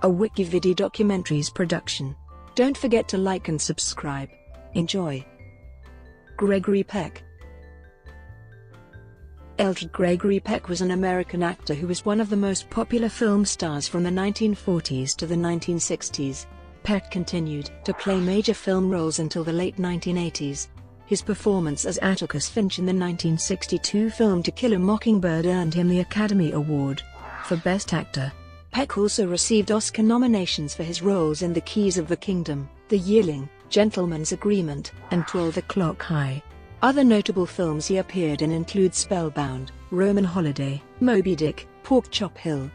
a WikiVidi documentaries production. Don't forget to like and subscribe. Enjoy. Gregory Peck. Eldred Gregory Peck was an American actor who was one of the most popular film stars from the 1940s to the 1960s. Peck continued to play major film roles until the late 1980s. His performance as Atticus Finch in the 1962 film To Kill a Mockingbird earned him the Academy Award for Best Actor. Peck also received Oscar nominations for his roles in The Keys of the Kingdom, The Yearling, Gentleman's Agreement, and 12 O'Clock High. Other notable films he appeared in include Spellbound, Roman Holiday, Moby Dick, Pork Chop Hill,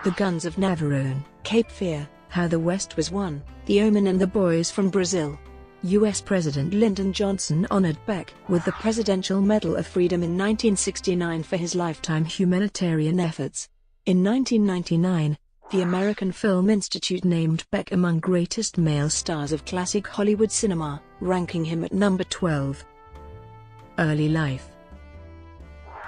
The Guns of Navarone, Cape Fear, How the West Was Won, The Omen and The Boys from Brazil. U.S. President Lyndon Johnson honored Peck with the Presidential Medal of Freedom in 1969 for his lifetime humanitarian efforts. In 1999, the American Film Institute named Peck among greatest male stars of classic Hollywood cinema, ranking him at number 12. Early life.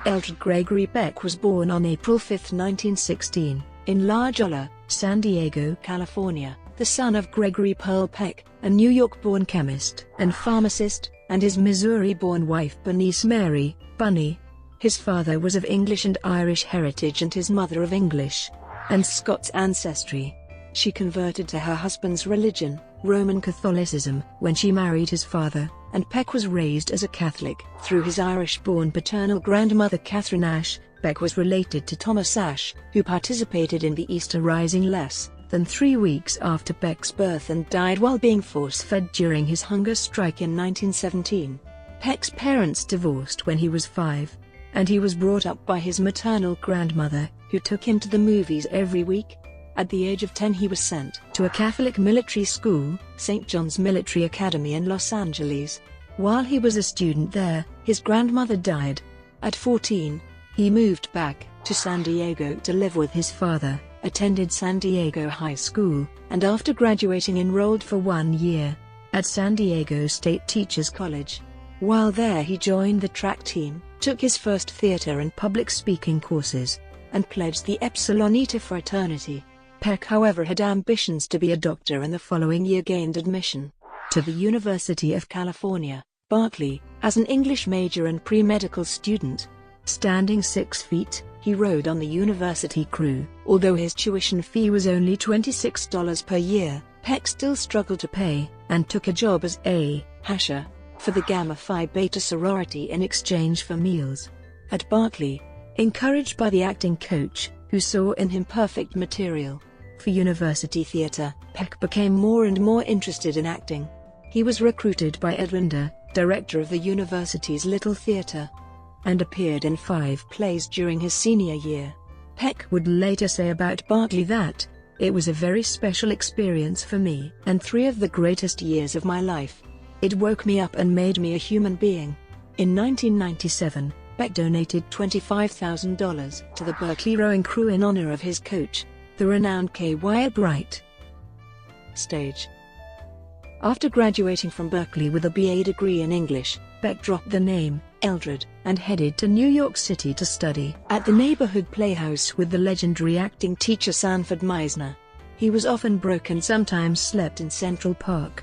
Eldred Gregory Peck was born on April 5, 1916, in La Jolla, San Diego, California, the son of Gregory Pearl Peck, a New York-born chemist and pharmacist, and his Missouri-born wife Bernice Mary, Bunny. His father was of English and Irish heritage and his mother of English and Scots ancestry. She converted to her husband's religion, Roman Catholicism, when she married his father, and Peck was raised as a Catholic. Through his Irish-born paternal grandmother Catherine Ashe, Peck was related to Thomas Ashe, who participated in the Easter Rising less than 3 weeks after Peck's birth and died while being force-fed during his hunger strike in 1917. Peck's parents divorced when he was 5, and he was brought up by his maternal grandmother, who took him to the movies every week. At the age of 10 he was sent to a Catholic military school, St. John's Military Academy in Los Angeles. While he was a student there, his grandmother died. At 14, he moved back to San Diego to live with his father, attended San Diego High School, and after graduating enrolled for 1 year at San Diego State Teachers College. While there he joined the track team, took his first theater and public speaking courses, and pledged the Epsilon Eta fraternity. Peck, however, had ambitions to be a doctor and the following year gained admission to the University of California, Berkeley, as an English major and pre-medical student. Standing 6 feet, he rode on the university crew. Although his tuition fee was only $26 per year, Peck still struggled to pay, and took a job as a hasher for the Gamma Phi Beta sorority in exchange for meals. At Berkeley, encouraged by the acting coach, who saw in him perfect material for university theater, Peck became more and more interested in acting. He was recruited by Ed Winder, director of the university's Little Theater, and appeared in 5 plays during his senior year. Peck would later say about Berkeley that, "It was a very special experience for me, and 3 of the greatest years of my life. It woke me up and made me a human being." In 1997, Peck donated $25,000 to the Berkeley rowing crew in honor of his coach, the renowned K.Y. Bright. Stage. After graduating from Berkeley with a BA degree in English, Peck dropped the name Eldred and headed to New York City to study at the neighborhood playhouse with the legendary acting teacher Sanford Meisner. He was often broke and sometimes slept in Central Park.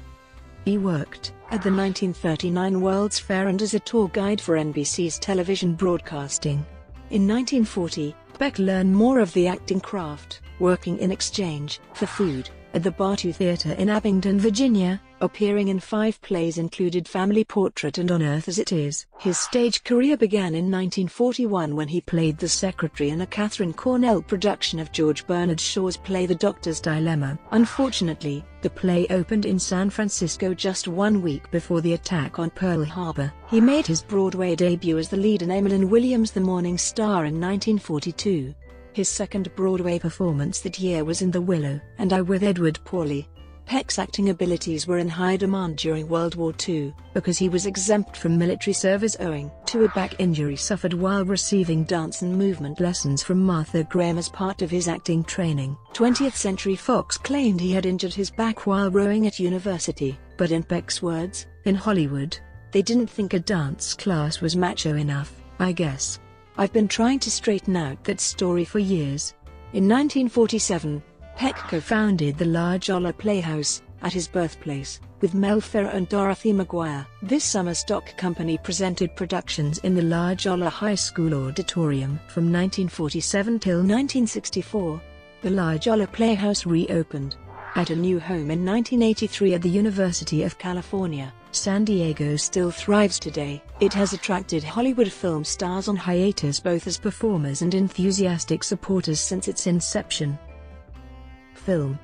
He worked at the 1939 World's Fair and as a tour guide for NBC's television broadcasting. In 1940, Peck learned more of the acting craft, working in exchange for food at the Bartow Theater in Abingdon, Virginia. Appearing in 5 plays included Family Portrait and On Earth as It Is. His stage career began in 1941 when he played the secretary in a Katharine Cornell production of George Bernard Shaw's play The Doctor's Dilemma. Unfortunately, the play opened in San Francisco just 1 week before the attack on Pearl Harbor. He made his Broadway debut as the lead in Emmeline Williams' The Morning Star in 1942. His second Broadway performance that year was in The Willow and I with Edward Pauley. Peck's acting abilities were in high demand during World War II, because he was exempt from military service owing to a back injury suffered while receiving dance and movement lessons from Martha Graham as part of his acting training. 20th Century Fox claimed he had injured his back while rowing at university, but in Peck's words, "In Hollywood, they didn't think a dance class was macho enough, I guess. I've been trying to straighten out that story for years." In 1947, Peck co-founded the La Jolla Playhouse, at his birthplace, with Mel Ferrer and Dorothy Maguire. This summer stock company presented productions in the La Jolla High School auditorium. From 1947 till 1964, the La Jolla Playhouse reopened at a new home in 1983 at the University of California, San Diego. Still thrives today. It has attracted Hollywood film stars on hiatus both as performers and enthusiastic supporters since its inception. Film.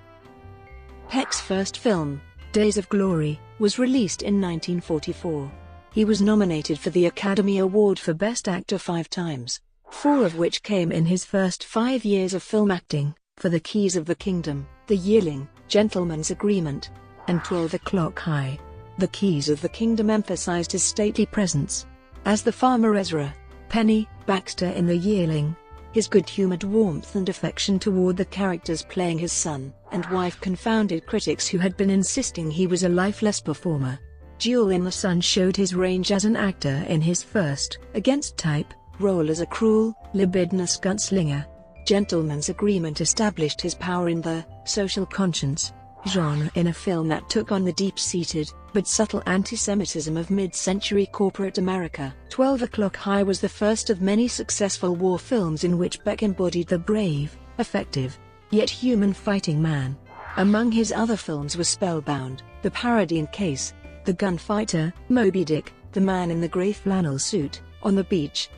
Peck's first film, Days of Glory, was released in 1944. He was nominated for the Academy Award for Best Actor 5 times, 4 of which came in his first 5 years of film acting, for The Keys of the Kingdom, The Yearling, Gentleman's Agreement, and 12 O'Clock High. The Keys of the Kingdom emphasized his stately presence as the farmer Ezra Penny Baxter in The Yearling. His good-humored warmth and affection toward the characters playing his son and wife confounded critics who had been insisting he was a lifeless performer. Duel in the Sun showed his range as an actor in his first, against-type, role as a cruel, libidinous gunslinger. Gentleman's Agreement established his power in the social conscience genre in a film that took on the deep-seated, but subtle anti-Semitism of mid-century corporate America. 12 O'Clock High was the first of many successful war films in which Peck embodied the brave, effective, yet human fighting man. Among his other films were Spellbound, The Paradine Case, The Gunfighter, Moby Dick, The Man in the Grey Flannel Suit, On the Beach,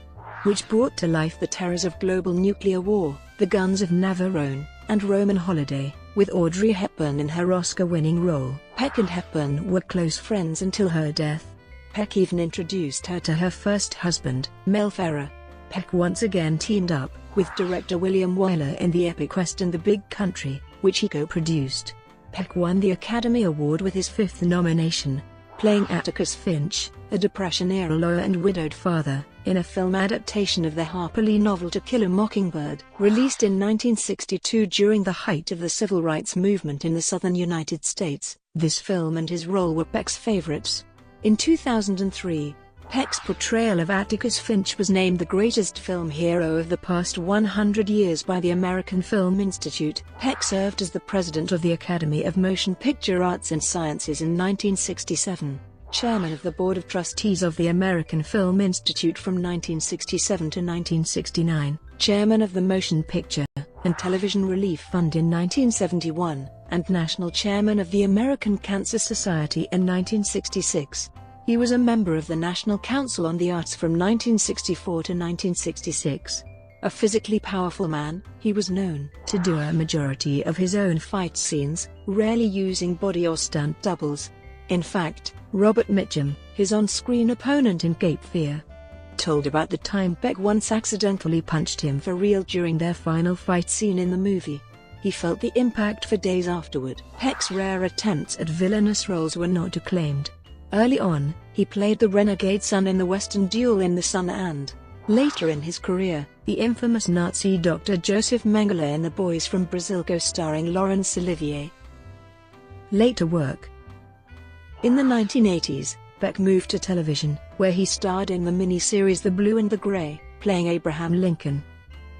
which brought to life the terrors of global nuclear war, The Guns of Navarone, and Roman Holiday, with Audrey Hepburn in her Oscar-winning role. Peck and Hepburn were close friends until her death. Peck even introduced her to her first husband, Mel Ferrer. Peck once again teamed up with director William Wyler in the epic western The Big Country, which he co-produced. Peck won the Academy Award with his 5th nomination, playing Atticus Finch, a Depression-era lawyer and widowed father, in a film adaptation of the Harper Lee novel To Kill a Mockingbird, released in 1962 during the height of the civil rights movement in the southern United States. This film and his role were Peck's favorites. In 2003, Peck's portrayal of Atticus Finch was named the greatest film hero of the past 100 years by the American Film Institute. Peck served as the president of the Academy of Motion Picture Arts and Sciences in 1967. Chairman of the Board of Trustees of the American Film Institute from 1967 to 1969, Chairman of the Motion Picture and Television Relief Fund in 1971, and National Chairman of the American Cancer Society in 1966. He was a member of the National Council on the Arts from 1964 to 1966. A physically powerful man, he was known to do a majority of his own fight scenes, rarely using body or stunt doubles. In fact, Robert Mitchum, his on-screen opponent in Cape Fear, told about the time Peck once accidentally punched him for real during their final fight scene in the movie. He felt the impact for days afterward. Peck's rare attempts at villainous roles were not acclaimed. Early on, he played the renegade son in the western Duel in the Sun and, later in his career, the infamous Nazi Dr. Joseph Mengele in The Boys from Brazil co-starring Laurence Olivier. Later work. In the 1980s, Peck moved to television, where he starred in the miniseries The Blue and the Grey, playing Abraham Lincoln.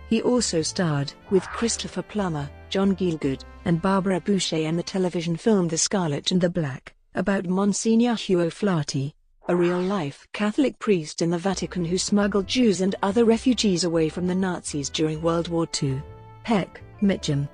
He also starred with Christopher Plummer, John Gielgud, and Barbara Boucher in the television film The Scarlet and the Black, about Monsignor Hugh O'Flaherty, a real-life Catholic priest in the Vatican who smuggled Jews and other refugees away from the Nazis during World War II. Peck, Mitchum,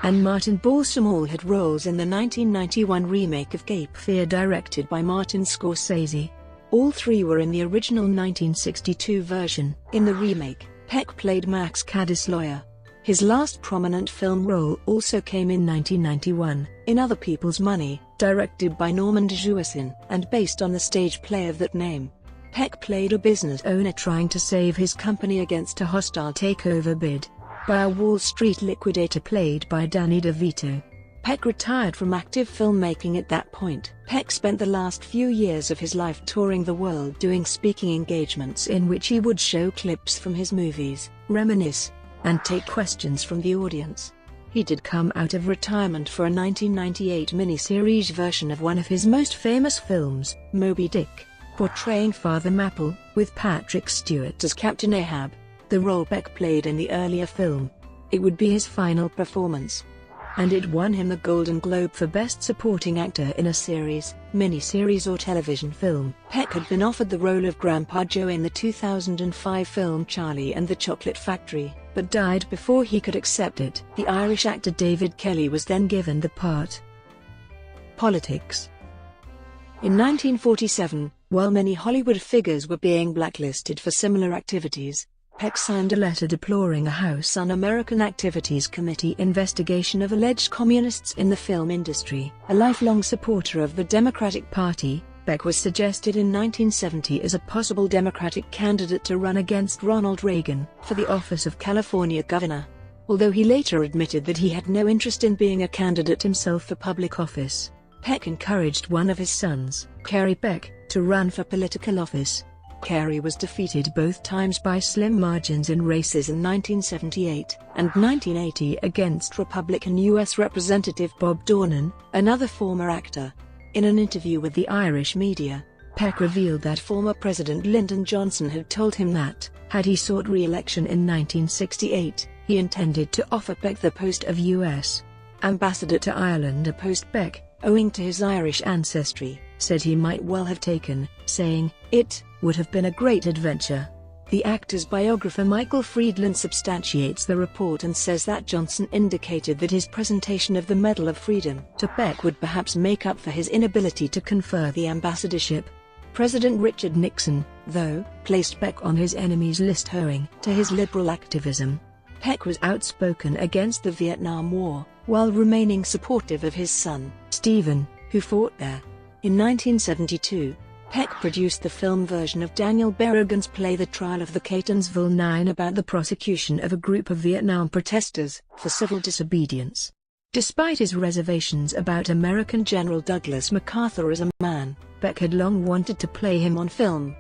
and Martin Balsam all had roles in the 1991 remake of Cape Fear directed by Martin Scorsese. All 3 were in the original 1962 version. In the remake, Peck played Max Caddis' lawyer. His last prominent film role also came in 1991, in Other People's Money, directed by Norman Jewison, and based on the stage play of that name. Peck played a business owner trying to save his company against a hostile takeover bid by a Wall Street liquidator played by Danny DeVito. Peck retired from active filmmaking at that point. Peck spent the last few years of his life touring the world doing speaking engagements in which he would show clips from his movies, reminisce, and take questions from the audience. He did come out of retirement for a 1998 miniseries version of one of his most famous films, Moby Dick, portraying Father Maple, with Patrick Stewart as Captain Ahab, the role Peck played in the earlier film. It would be his final performance. and it won him the Golden Globe for Best Supporting Actor in a Series, Miniseries or Television Film. Peck had been offered the role of Grandpa Joe in the 2005 film Charlie and the Chocolate Factory, but died before he could accept it. The Irish actor David Kelly was then given the part. Politics. In 1947, while many Hollywood figures were being blacklisted for similar activities, Peck signed a letter deploring a House Un-American Activities Committee investigation of alleged communists in the film industry. A lifelong supporter of the Democratic Party, Peck was suggested in 1970 as a possible Democratic candidate to run against Ronald Reagan for the office of California governor, although he later admitted that he had no interest in being a candidate himself for public office. Peck encouraged one of his sons, Kerry Peck, to run for political office. Kerry was defeated both times by slim margins in races in 1978 and 1980 against Republican U.S. Representative Bob Dornan, another former actor. In an interview with the Irish media, Peck revealed that former President Lyndon Johnson had told him that, had he sought re-election in 1968, he intended to offer Peck the post of U.S. Ambassador to Ireland, a post Peck, owing to his Irish ancestry, said he might well have taken, saying, "It would have been a great adventure." The actor's biographer Michael Friedland substantiates the report and says that Johnson indicated that his presentation of the Medal of Freedom to Peck would perhaps make up for his inability to confer the ambassadorship. President Richard Nixon, though, placed Peck on his enemies list owing to his liberal activism. Peck was outspoken against the Vietnam War, while remaining supportive of his son, Stephen, who fought there. In 1972, Peck produced the film version of Daniel Berrigan's play The Trial of the Catonsville Nine about the prosecution of a group of Vietnam protesters for civil disobedience. Despite his reservations about American General Douglas MacArthur as a man, Peck had long wanted to play him on film,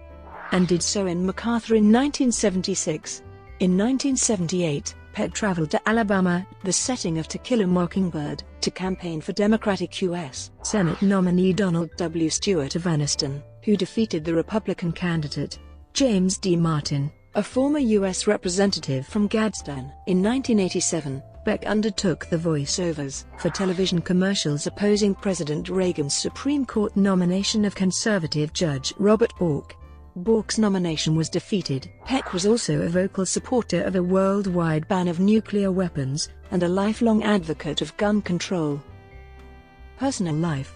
and did so in MacArthur in 1976. In 1978, Peck traveled to Alabama, the setting of To Kill a Mockingbird, to campaign for Democratic U.S. Senate nominee Donald W. Stewart of Anniston, who defeated the Republican candidate, James D. Martin, a former U.S. representative from Gadsden. In 1987, Peck undertook the voiceovers for television commercials opposing President Reagan's Supreme Court nomination of conservative Judge Robert Bork. Bork's nomination was defeated. Peck was also a vocal supporter of a worldwide ban of nuclear weapons, and a lifelong advocate of gun control. Personal life.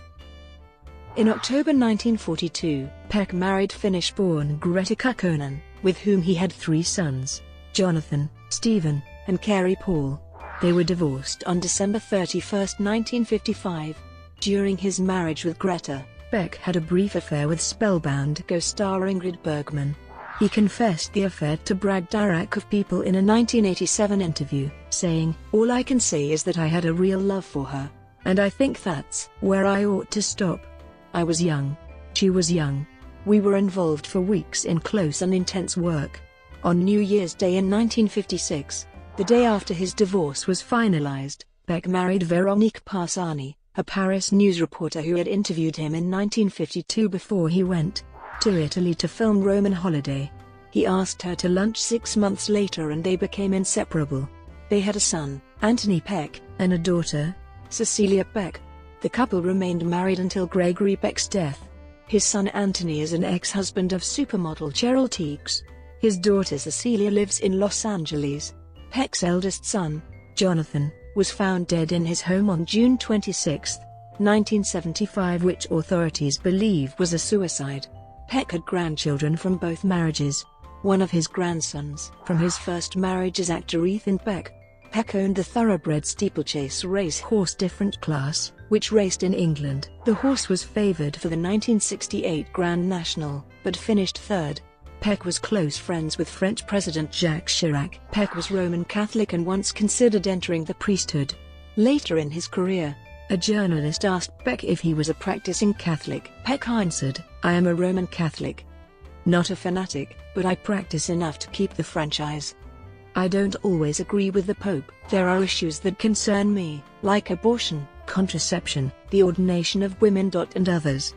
In October 1942, Peck married Finnish-born Greta Kukkonen, with whom he had 3 sons, Jonathan, Stephen, and Kerry Paul. They were divorced on December 31, 1955. During his marriage with Greta, Peck had a brief affair with Spellbound co-star Ingrid Bergman. He confessed the affair to Bragg Dirac of People in a 1987 interview, saying, "All I can say is that I had a real love for her, and I think that's where I ought to stop. I was young. She was young. We were involved for weeks in close and intense work." On New Year's Day in 1956, the day after his divorce was finalized, Peck married Véronique Parsani, a Paris news reporter who had interviewed him in 1952 before he went to Italy to film Roman Holiday. He asked her to lunch 6 months later and they became inseparable. They had a son, Anthony Peck, and a daughter, Cecilia Peck. The couple remained married until Gregory Peck's death. His son Anthony is an ex-husband of supermodel Cheryl Tiegs. His daughter Cecilia lives in Los Angeles. Peck's eldest son, Jonathan, was found dead in his home on June 26, 1975, which authorities believe was a suicide. Peck had grandchildren from both marriages. One of his grandsons from his first marriage is actor Ethan Peck. Peck owned the thoroughbred steeplechase race horse Different Class, which raced in England. The horse was favored for the 1968 Grand National, but finished third. Peck was close friends with French President Jacques Chirac. Peck was Roman Catholic and once considered entering the priesthood. Later in his career, a journalist asked Peck if he was a practicing Catholic. Peck answered, "I am a Roman Catholic. Not a fanatic, but I practice enough to keep the franchise. I don't always agree with the Pope. There are issues that concern me, like abortion, contraception, the ordination of women, and others."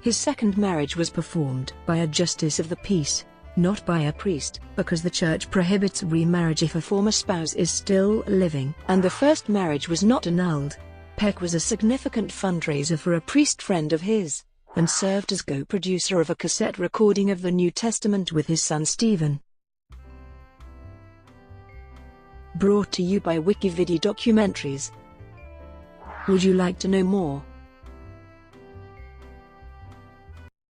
His second marriage was performed by a justice of the peace. not by a priest, because the church prohibits remarriage if a former spouse is still living, and the first marriage was not annulled. Peck was a significant fundraiser for a priest friend of his, and served as co-producer of a cassette recording of the New Testament with his son Stephen. Brought to you by WikiVidi Documentaries. Would you like to know more?